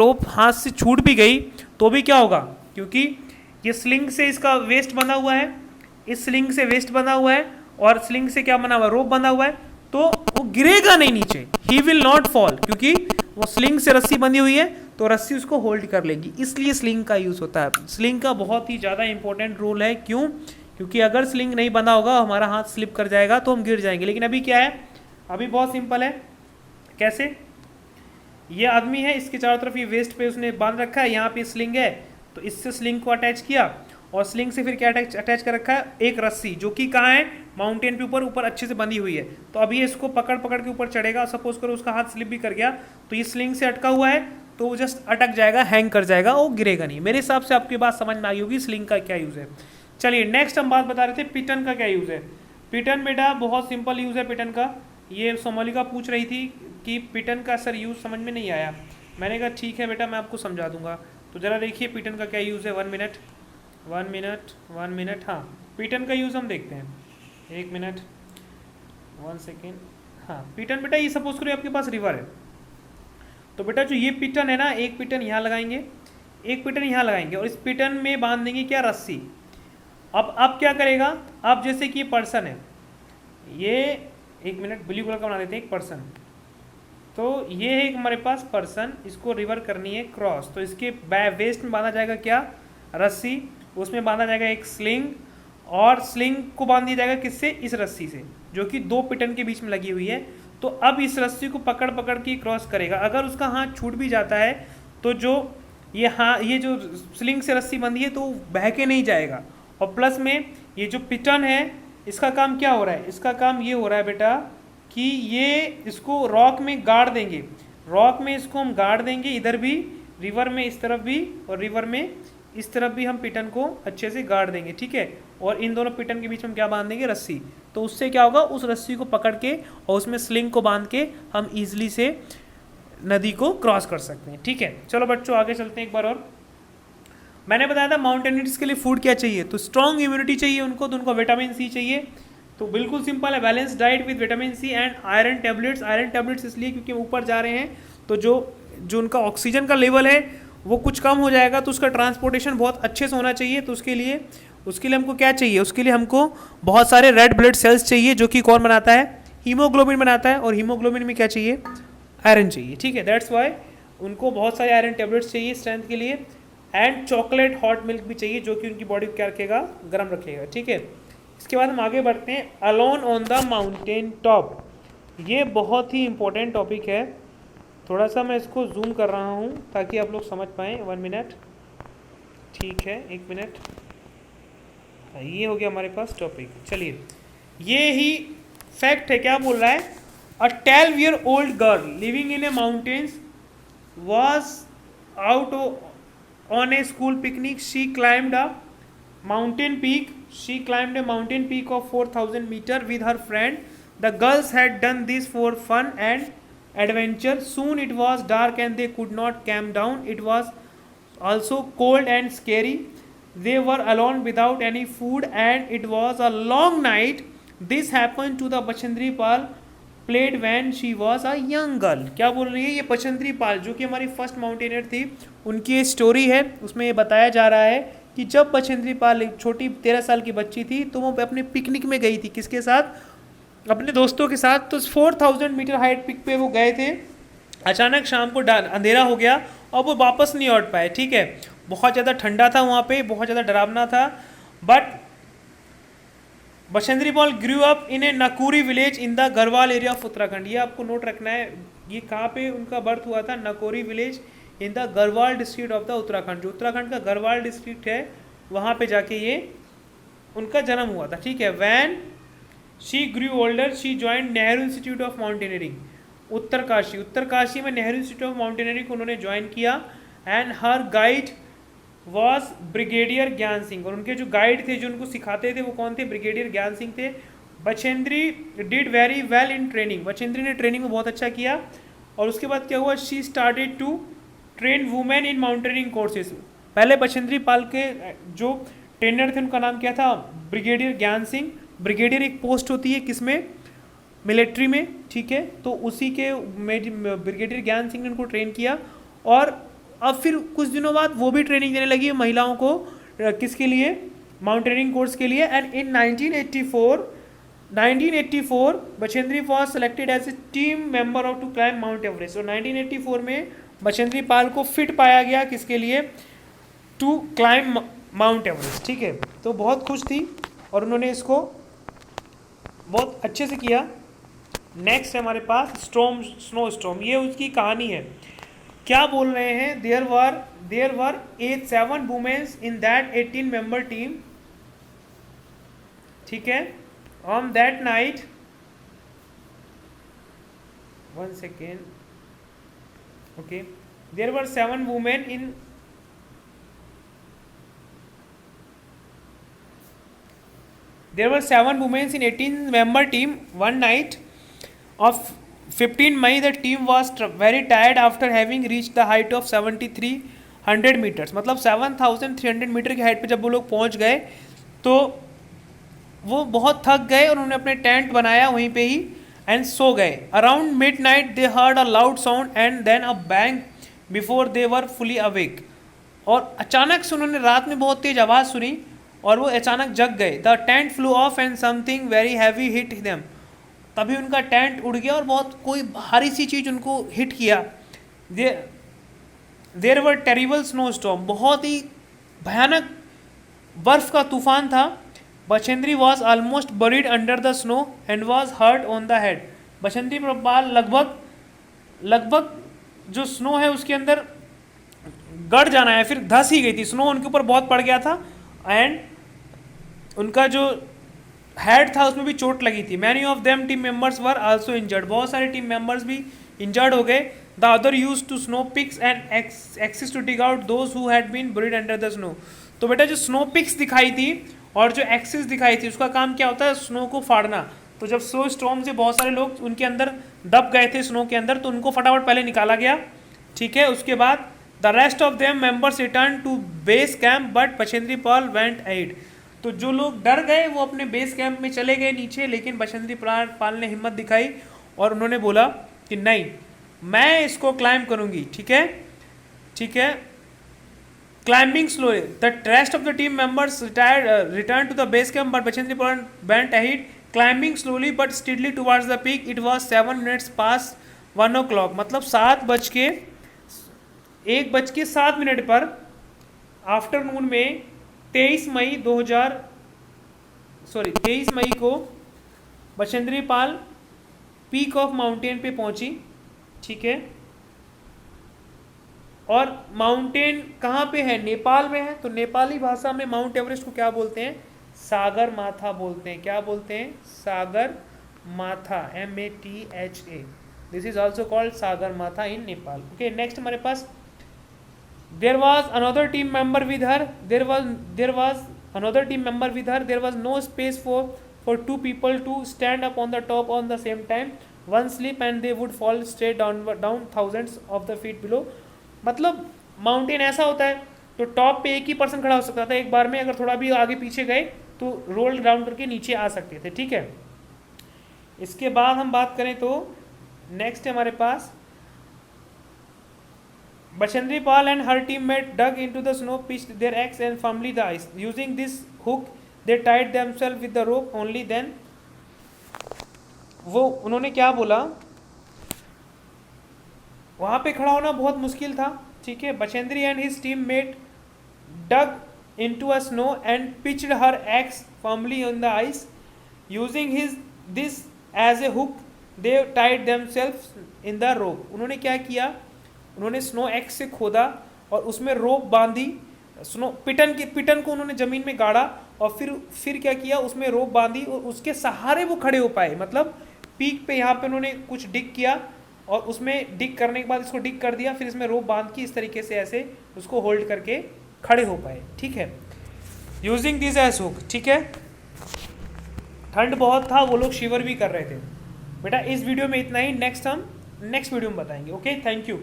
रोप हाथ से छूट भी गई तो भी क्या होगा, क्योंकि ये स्लिंग से इसका वेस्ट बना हुआ है, इस स्लिंग से वेस्ट बना हुआ है और स्लिंग से क्या बना हुआ है, रोप बना हुआ है, तो वो गिरेगा नहीं नीचे, ही विल नॉट फॉल, क्योंकि वो स्लिंग से रस्सी बंधी हुई है तो रस्सी उसको होल्ड कर लेगी, इसलिए स्लिंग का यूज होता है। स्लिंग का बहुत ही ज़्यादा इंपॉर्टेंट रोल है, क्यों? क्योंकि अगर स्लिंग नहीं बना होगा हमारा हाथ स्लिप कर जाएगा तो हम गिर जाएंगे। लेकिन अभी क्या है, अभी बहुत सिंपल है। कैसे? ये आदमी है, इसके चारों तरफ ये वेस्ट पे उसने बांध रखा है, यहाँ पे स्लिंग है तो इससे स्लिंग को अटैच किया और स्लिंग से फिर क्या अटैच कर रखा है, एक रस्सी, जो कि कहाँ है, माउंटेन के ऊपर अच्छे से बंधी हुई है। तो अभी इसको पकड़ पकड़ के ऊपर चढ़ेगा, सपोज करो उसका हाथ स्लिप भी कर गया तो ये स्लिंग से अटका हुआ है तो वो जस्ट अटक जाएगा, हैंग कर जाएगा, वो गिरेगा नहीं। मेरे हिसाब से आपकी बात समझ में आ गई होगी स्लिंग का क्या यूज़ है। चलिए नेक्स्ट हम बात बता रहे थे पिटन का क्या यूज़ है। पिटन बेटा बहुत सिंपल यूज़ है पिटन का। ये सोमालिका पूछ रही थी कि पिटन का सर यूज़ समझ में नहीं आया, मैंने कहा ठीक है बेटा मैं आपको समझा दूंगा। तो ज़रा देखिए पिटन का क्या यूज़ है। 1 मिनट। हाँ, पिटन का यूज़ हम देखते हैं। 1 मिनट 1 सेकेंड। हाँ, पिटन बेटा ये सपोज करो आपके पास रिवर है, तो बेटा जो ये पिटन है ना, एक पिटन यहाँ लगाएंगे, एक पिटन यहाँ लगाएंगे और इस पिटन में बांध देंगे क्या, रस्सी। अब क्या करेगा, अब जैसे कि ये पर्सन है, ये 1 मिनट ब्लू कलर का बना देते हैं, एक पर्सन, तो ये है हमारे पास पर्सन, इसको रिवर करनी है क्रॉस, तो इसके वेस्ट में बांधा जाएगा क्या, रस्सी, उसमें बांधा जाएगा एक स्लिंग और स्लिंग को बांध दिया जाएगा किससे, इस रस्सी से, जो कि 2 पिटन के बीच में लगी हुई है। तो अब इस रस्सी को पकड़ पकड़ के क्रॉस करेगा। अगर उसका हाथ छूट भी जाता है तो जो ये जो स्लिंग से रस्सी बंधी है तो बह के नहीं जाएगा। और प्लस में ये जो पिटन है इसका काम क्या हो रहा है, इसका काम ये हो रहा है बेटा कि ये इसको रॉक में गाड़ देंगे, रॉक में इसको हम गाड़ देंगे, इधर भी रिवर में इस तरफ भी और रिवर में इस तरफ भी हम पिटन को अच्छे से गाड़ देंगे, ठीक है। और इन दोनों पिटन के बीच में हम क्या बांध देंगे, रस्सी। तो उससे क्या होगा, उस रस्सी को पकड़ के और उसमें स्लिंग को बांध के हम ईजिली से नदी को क्रॉस कर सकते हैं, ठीक है। चलो बच्चों आगे चलते हैं एक बार और। मैंने बताया था माउंटेनियर्स के लिए फूड क्या चाहिए, तो स्ट्रॉन्ग इम्यूनिटी चाहिए उनको, तो उनको विटामिन सी चाहिए। तो बिल्कुल सिंपल है, balance diet with vitamin C and iron tablets. Iron tablets इसलिए क्योंकि ऊपर जा रहे हैं तो जो उनका ऑक्सीजन का लेवल है वो कुछ कम हो जाएगा, तो उसका ट्रांसपोर्टेशन बहुत अच्छे से होना चाहिए। तो उसके लिए हमको क्या चाहिए, उसके लिए हमको बहुत सारे रेड ब्लड सेल्स चाहिए, जो कि कौन बनाता है, हीमोग्लोबिन बनाता है। और हीमोग्लोबिन में क्या चाहिए, आयरन चाहिए, ठीक है। दैट्स वाई उनको बहुत सारे आयरन टैबलेट्स चाहिए स्ट्रेंथ के लिए। एंड चॉकलेट हॉट मिल्क भी चाहिए, जो कि उनकी बॉडी को क्या रखेगा, गर्म रखेगा, ठीक है। इसके बाद हम आगे बढ़ते हैं, alone on the mountain top. ये बहुत ही इंपॉर्टेंट टॉपिक है, थोड़ा सा मैं इसको जूम कर रहा हूँ ताकि आप लोग समझ पाएँ। 1 मिनट, ठीक है, 1 मिनट। ये हो गया हमारे पास टॉपिक। चलिए, ये ही फैक्ट है, क्या बोल रहा है, अ 12-year-old girl living in A mountains was out on A school picnic. She climbed a mountain peak. She climbed a mountain peak of 4,000 meters with her friend. The girls had done this for fun and adventure. Soon it was dark and they could not camp down. It was also cold and scary. They were alone without any food and it was a long night. This happened to the Bachendri Pal played when she was a young girl. क्या बोल रही है ये बचेंद्री पाल, जो कि हमारी first mountaineer थी, उनकी ये स्टोरी है। उसमें ये बताया जा रहा है कि जब बचेंद्री पाल एक छोटी 13 साल की बच्ची थी तो वो अपने पिकनिक में गई थी, किसके साथ, अपने दोस्तों के साथ। तो 4000 मीटर हाइट पिक पे वो गए थे। अचानक शाम को अंधेरा हो गया और वो वापस नहीं लौट पाए, ठीक है। बहुत ज़्यादा ठंडा था वहाँ पे, बहुत ज़्यादा डरावना था। But Bachendri Pal grew up in a Nakori village in the Garhwal area of Uttarakhand. ये आपको नोट रखना है, ये कहाँ पे उनका बर्थ हुआ था, Nakori village in the Garhwal district of the Uttarakhand. जो उत्तराखंड का गढ़वाल डिस्ट्रिक्ट है वहाँ पे जाके ये उनका जन्म हुआ था, ठीक है। When she Guru older she join Nehru institute of mountaineering Uttarkashi में नेहरू इंस्टीट्यूट ऑफ माउंटेनियरिंग उन्होंने ज्वाइन किया। And her guide was brigadier ज्ञान सिंह, और उनके जो गाइड थे, जो उनको सिखाते थे, वो कौन थे, ब्रिगेडियर ज्ञान सिंह थे। Bachendri did very well in training, Bachendri ने ट्रेनिंग में बहुत अच्छा किया। और उसके बाद क्या हुआ, she started to train women in mountaineering courses. पहले बचेंद्री पाल के जो ट्रेनर थे उनका नाम क्या था, ब्रिगेडियर ज्ञान सिंह। ब्रिगेडियर एक पोस्ट होती है किसमें, मिलिट्री में, ठीक है। तो उसी के ब्रिगेडियर ज्ञान सिंह ने उनको ट्रेन किया और अब फिर कुछ दिनों बाद वो भी ट्रेनिंग देने लगी महिलाओं को, किसके लिए, माउंटेनियरिंग कोर्स के लिए। And in 1984 Bachendri was selected as a team member of to climb Mount Everest. और 1984 में बछेंद्री पाल को फिट पाया गया किसके लिए, टू क्लाइम माउंट एवरेस्ट, ठीक है। तो बहुत खुश थी और उन्होंने इसको बहुत अच्छे से किया। नेक्स्ट है हमारे पास स्नो स्टॉर्म, ये उसकी कहानी है। क्या बोल रहे हैं, there were 7 women's in that 18 member team, ठीक है। On that night, 1 second, okay, there were 7 women in, there were 7 women in 18 member team. One night of 15 May the team was very tired after having reached the height of 7300 meters. मतलब 7300 metre की height पे जब वो लोग पहुंच गए तो वो बहुत थक गए और उन्होंने अपने टेंट बनाया वहीं पे ही एंड सो गए। Around midnight they heard a loud sound and then a bang before they were fully awake. और अचानक से उन्होंने रात में बहुत तेज आवाज़ सुनी और वो अचानक जग गए। The tent flew off and something very heavy hit them. तभी उनका टेंट उड़ गया और बहुत कोई भारी सी चीज़ उनको हिट किया। There were terrible snow storm, बहुत ही भयानक बर्फ का तूफान था। Bachendri was almost buried under the snow and was hurt on the head. Bachendri Pal लगभग जो स्नो है उसके अंदर गड़ जाना है, फिर धंस ही गई थी, स्नो उनके ऊपर बहुत पड़ गया था एंड उनका जो हेड था उसमें भी चोट लगी थी। Many of them team members were also injured, बहुत सारे टीम मेंबर्स भी इंजर्ड हो गए। The other used to snow picks and axes to dig out those who had been buried under the snow. तो बेटा जो स्नो पिक्स दिखाई थी और जो एक्सिस दिखाई थी उसका काम क्या होता है, स्नो को फाड़ना। तो जब स्नो स्टॉर्म से बहुत सारे लोग उनके अंदर दब गए थे स्नो के अंदर, तो उनको फटाफट पहले निकाला गया, ठीक है। उसके बाद the rest of them members return to base camp but Bachendri Pal went ahead. तो जो लोग डर गए वो अपने बेस कैंप में चले गए नीचे, लेकिन बछेंद्री पाल ने हिम्मत दिखाई और उन्होंने बोला कि नहीं, मैं इसको क्लाइंब करूंगी, ठीक है, ठीक है। Climbing slowly, the rest of the team members return to the base camp but Bachendri Pal went ahead climbing slowly but steadily towards the peak. It was 7 minutes past 1 o'clock, मतलब 1:07 पर आफ्टरनून में 23 मई को Bachendri Pal peak of mountain पे पहुंची, ठीक है। और mountain कहाँ पे है, नेपाल में है। तो नेपाली भाषा में माउंट एवरेस्ट को क्या बोलते हैं, सागर माथा बोलते हैं। क्या बोलते हैं, Sagarmatha, MATHA। This is also called Sagarmatha in Nepal. Okay, next हमारे पास there was another team member with her. There was another team member with her. There was no space for 2 people to stand up on the top on the same time. One slip and they would fall straight down thousands of the feet below. मतलब mountain ऐसा होता है तो top पे एक ही person खड़ा हो सकता था एक बार में, अगर थोड़ा भी आगे पीछे गए तो रोल डाउन करके नीचे आ सकते थे, ठीक है। इसके बाद हम बात करें तो नेक्स्ट है हमारे पास Bachendri Pal and her teammate dug into the snow, pitched their axe and firmly the ice. Using this hook, they tied themselves with the rope. Only then, वो उन्होंने क्या बोला, वहाँ पे खड़ा होना बहुत मुश्किल था, ठीक है। Bachendri and his teammate dug into a snow and pitched her axe firmly on the ice. Using this as a hook, they tied themselves in the rope. उन्होंने क्या किया, उन्होंने स्नो एक्स से खोदा और उसमें रोप बांधी, स्नो पिटन को उन्होंने ज़मीन में गाड़ा और फिर क्या किया, उसमें रोप बांधी और उसके सहारे वो खड़े हो पाए। मतलब पीक पे यहाँ पे उन्होंने कुछ डिग किया और उसमें डिग करने के बाद इसको डिग कर दिया, फिर इसमें रोप बांध के इस तरीके से ऐसे उसको होल्ड करके खड़े हो पाए, ठीक है। यूजिंग दिस एज हुक, ठीक है। ठंड बहुत था, वो लोग शिवर भी कर रहे थे। बेटा इस वीडियो में इतना ही, नेक्स्ट वीडियो में बताएंगे। Okay, thank you.